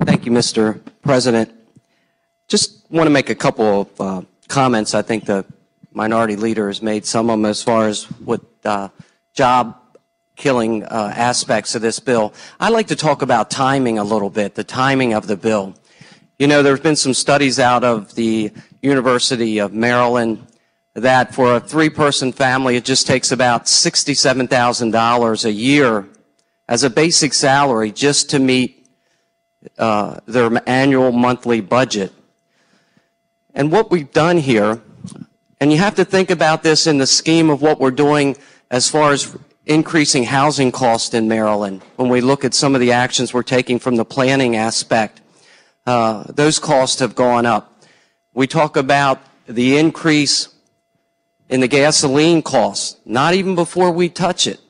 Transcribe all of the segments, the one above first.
Thank you, Mr. President. Just want to make a couple of comments. I think the minority leader has made some of them as far as what job-killing aspects of this bill. I'd like to talk about timing a little bit, the timing of the bill. You know, there's been some studies out of the University of Maryland that for a three-person family, it just takes about $67,000 a year as a basic salary just to meet their annual monthly budget. And what we've done here, and you have to think about this in the scheme of what we're doing as far as increasing housing costs in Maryland, when we look at some of the actions we're taking from the planning aspect, those costs have gone up. We talk about the increase in the gasoline costs, not even before we touch it.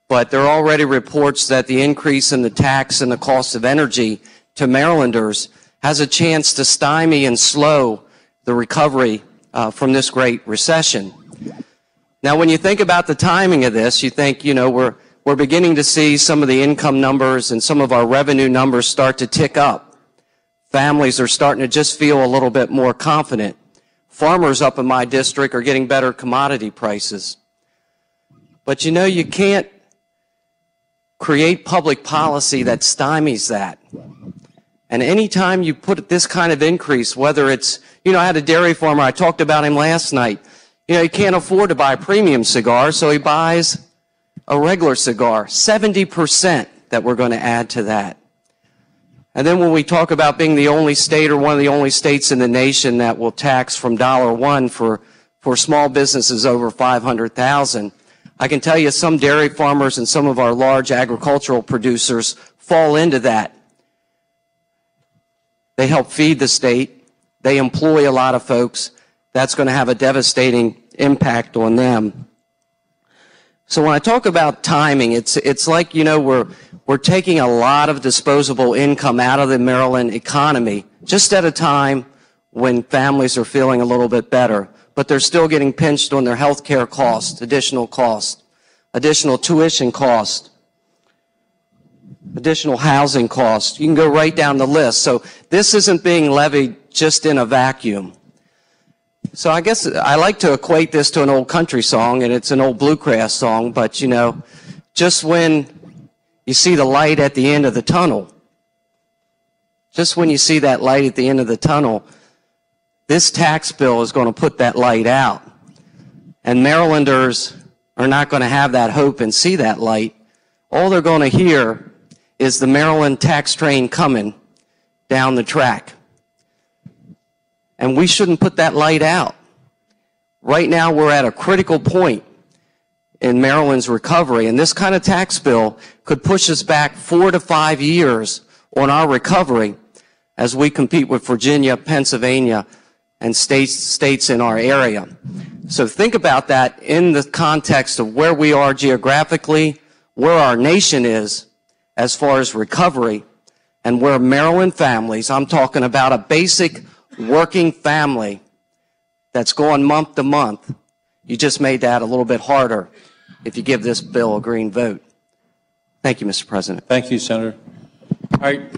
But there are already reports that the increase in the tax and the cost of energy to Marylanders has a chance to stymie and slow the recovery from this great recession. Now, when you think about the timing of this, you think, you know, we're beginning to see some of the income numbers and some of our revenue numbers start to tick up. Families are starting to just feel a little bit more confident. Farmers up in my district are getting better commodity prices. But you know, you can't create public policy that stymies that. And anytime you put this kind of increase, whether it's, you know, I had a dairy farmer, I talked about him last night. You know, he can't afford to buy a premium cigar, so he buys a regular cigar. 70% that we're going to add to that. And then when we talk about being the only state or one of the only states in the nation that will tax from $1 for small businesses over $500,000, I can tell you some dairy farmers and some of our large agricultural producers fall into that. They help feed the state. They employ a lot of folks. That's going to have a devastating impact on them. So when I talk about timing, it's like, you know, we're taking a lot of disposable income out of the Maryland economy just at a time when families are feeling a little bit better, but they're still getting pinched on their health care costs, additional tuition costs, additional housing costs. You can go right down the list. So this isn't being levied just in a vacuum. So I guess I like to equate this to an old country song, and it's an old bluegrass song, but you know, just when you see the light at the end of the tunnel, just when you see that light at the end of the tunnel, this tax bill is going to put that light out. And Marylanders are not going to have that hope and see that light. All they're going to hear is the Maryland tax train coming down the track. And we shouldn't put that light out. Right now, we're at a critical point in Maryland's recovery, and this kind of tax bill could push us back 4 to 5 years on our recovery as we compete with Virginia, Pennsylvania, and states in our area. So think about that in the context of where we are geographically, where our nation is as far as recovery, and where Maryland families, I'm talking about a basic working family that's going month to month, you just made that a little bit harder if you give this bill a green vote. Thank you, Mr. President. Thank you, Senator. All right.